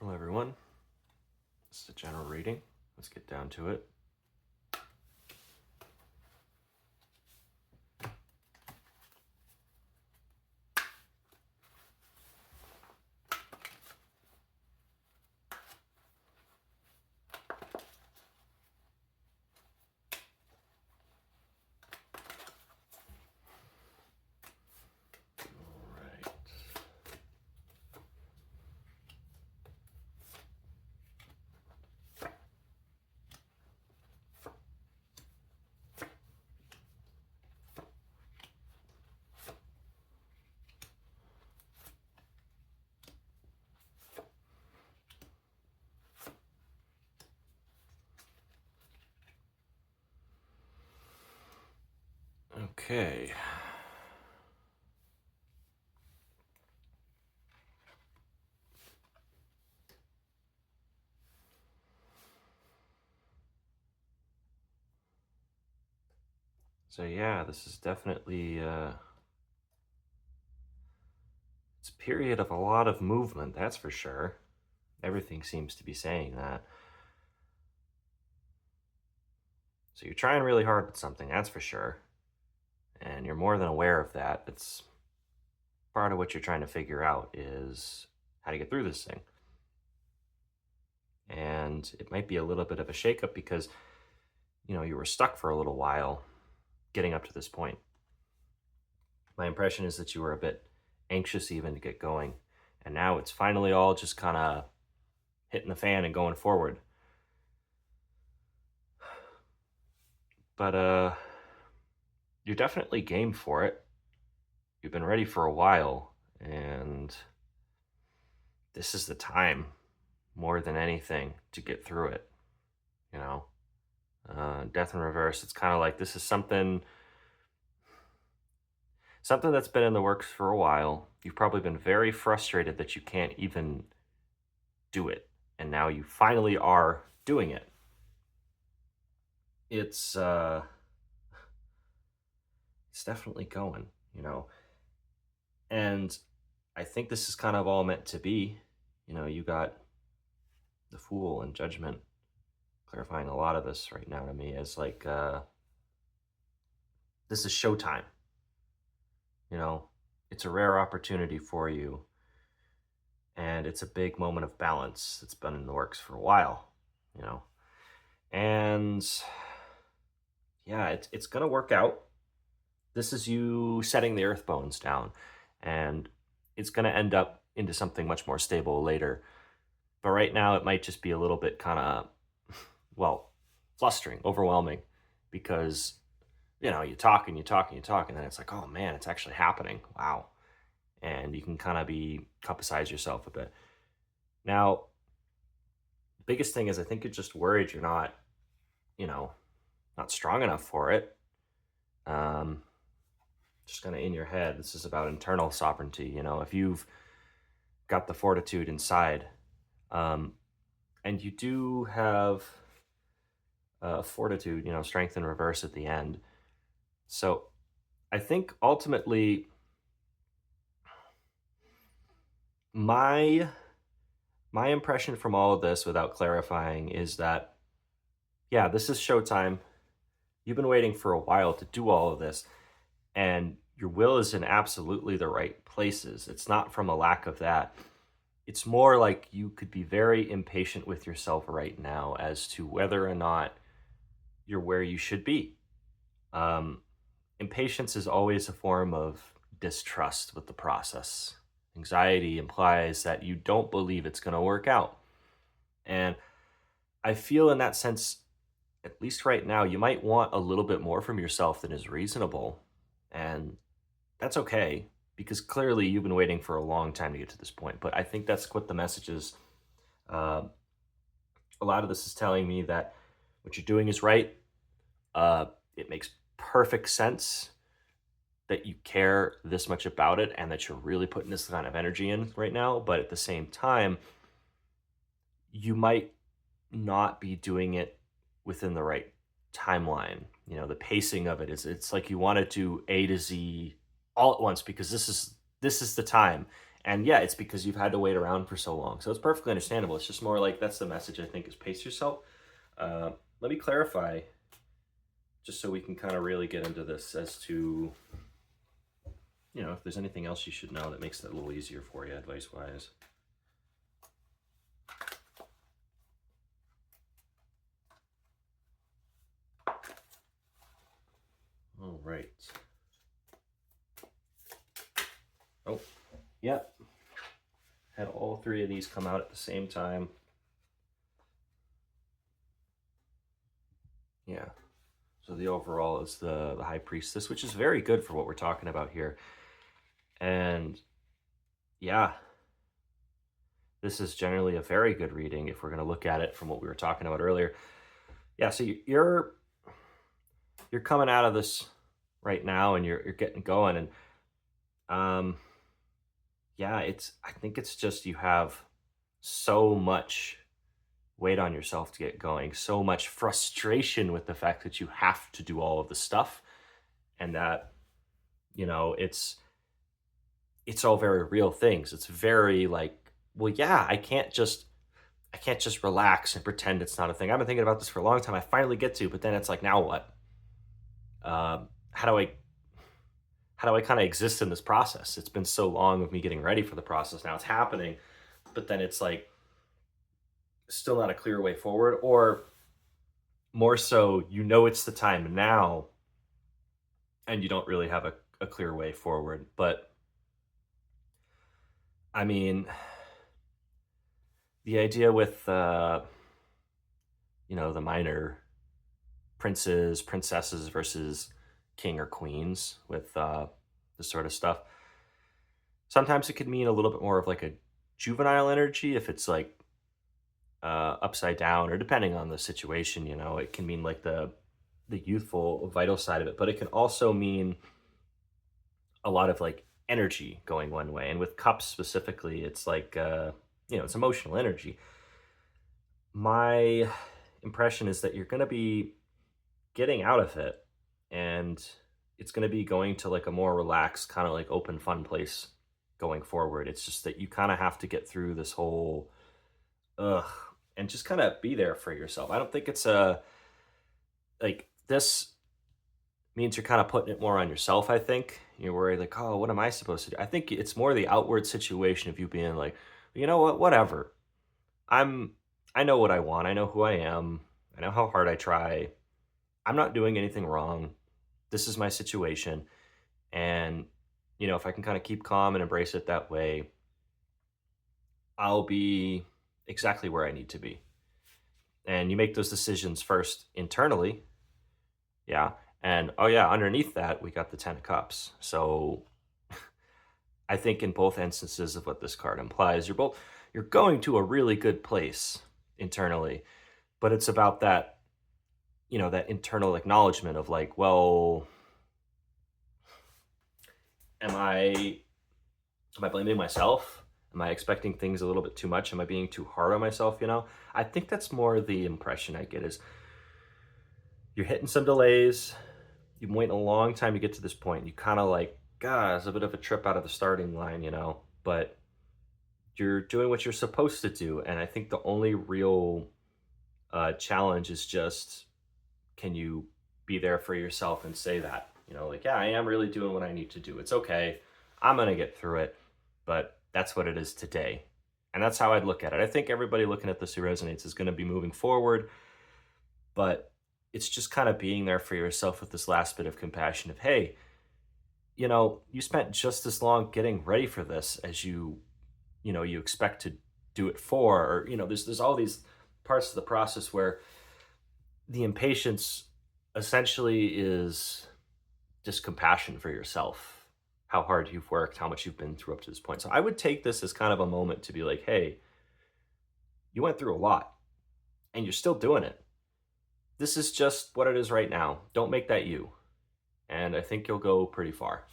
Hello everyone, this is a general reading. Let's get down to it. All right. Okay. So yeah, this is definitely it's a period of a lot of movement, that's for sure. Everything seems to be saying that. So you're trying really hard with something, that's for sure. And you're more than aware of that. It's part of what you're trying to figure out is how to get through this thing. And it might be a little bit of a shakeup because, you were stuck for a little while getting up to this point. My impression is that you were a bit anxious even to get going. And now it's finally all just kind of hitting the fan and going forward. But you're definitely game for it. You've been ready for a while, and this is the time more than anything to get through it. You know, Death in Reverse. It's kind of like this is something that's been in the works for a while. You've probably been very frustrated that you can't even do it, and now you finally are doing it. It's definitely going. And I think this is kind of all meant to be. You got the Fool and Judgment clarifying a lot of this right now to me as like this is showtime. You know, it's a rare opportunity for you, and it's a big moment of balance that's been in the works for a while. You know, and yeah, it's gonna work out. This is you setting the earth bones down, and it's gonna end up into something much more stable later. But right now, it might just be a little bit kind of, well, flustering, overwhelming, because you talk and you talk and you talk, and then it's like, oh man, it's actually happening. Wow. And you can kind of be cup-size yourself a bit. Now, the biggest thing is I think you're just worried you're not, you know, not strong enough for it. Um, just kind of in your head, this is about internal sovereignty. If you've got the fortitude inside, um, and you do have fortitude, strength in reverse at the end. So I think ultimately my my impression from all of this without clarifying is that yeah, this is showtime. You've been waiting for a while to do all of this, and your will is in absolutely the right places. It's not from a lack of that. It's more like you could be very impatient with yourself right now as to whether or not you're where you should be. Um, Impatience is always a form of distrust with the process. Anxiety implies that you don't believe it's going to work out. And I feel in that sense, at least right now, you might want a little bit more from yourself than is reasonable. And that's okay because clearly you've been waiting for a long time to get to this point. But I think that's what the message is. Uh, a lot of this is telling me that what you're doing is right. It makes perfect sense that you care this much about it and that you're really putting this kind of energy in right now. But at the same time, you might not be doing it within the right timeline. The pacing of it it's like you want to do A to Z all at once because this is the time. And yeah, it's because you've had to wait around for so long. So it's perfectly understandable. It's just more like that's the message I think is pace yourself. Uh, Let me clarify, just so we can kind of really get into this as to, if there's anything else you should know that makes it a little easier for you advice wise. All right. Oh, yep. Had all three of these come out at the same time. Yeah. So the overall is the High Priestess, which is very good for what we're talking about here. And yeah, this is generally a very good reading if we're going to look at it from what we were talking about earlier. Yeah, so you're coming out of this right now, and you're getting going, and um, yeah, I think it's just you have so much weight on yourself to get going, so much frustration with the fact that you have to do all of the stuff, and that it's all very real things. It's very like, well, yeah, I can't just relax and pretend it's not a thing. I've been thinking about this for a long time. I finally get to, but then it's like, now what? How do I kind of exist in this process? It's been so long of me getting ready for the process. Now it's happening, but then it's like still not a clear way forward, or more so, it's the time now, and you don't really have a clear way forward. But I mean, the idea with the minor princes, princesses versus king or queens with this sort of stuff. Sometimes it could mean a little bit more of like a juvenile energy if it's like upside down, or depending on the situation, it can mean like the youthful, vital side of it, but it can also mean a lot of like energy going one way. And with cups specifically, it's like it's emotional energy. My impression is that you're going to be getting out of it, and it's going to be going to like a more relaxed, kind of like open fun place going forward. It's just that you kind of have to get through this whole ugh and just kind of be there for yourself. I don't think it's a like this means you're kind of putting it more on yourself. I think you're worried like, oh, what am I supposed to do? I think it's more the outward situation of you being like, you know what, whatever. i'm I know what I want, I know who I am, I know how hard I try, I'm not doing anything wrong, this is my situation. And if I can kind of keep calm and embrace it that way, I'll be exactly where I need to be. And you make those decisions first internally. Yeah. And oh yeah, underneath that we got the 10 of cups. So I think in both instances of what this card implies, you're going to a really good place internally, but it's about that, that internal acknowledgement of like, well, am I am I blaming myself? Am I expecting things a little bit too much? Am I being too hard on myself? I think that's more the impression I get is you're hitting some delays. You've been waiting a long time to get to this point. You kind of like, God, it's a bit of a trip out of the starting line, but you're doing what you're supposed to do. And I think the only real challenge is just, can you be there for yourself and say that, like, yeah, I am really doing what I need to do. It's okay. I'm going to get through it, but that's what it is today. And that's how I'd look at it. I think everybody looking at this who resonates is going to be moving forward, but it's just kind of being there for yourself with this last bit of compassion of, hey, you spent just as long getting ready for this as you expect to do it for, or, there's all these parts of the process where the impatience essentially is just compassion for yourself, how hard you've worked, how much you've been through up to this point. So I would take this as kind of a moment to be like, hey, you went through a lot and you're still doing it. This is just what it is right now. Don't make that you. And I think you'll go pretty far.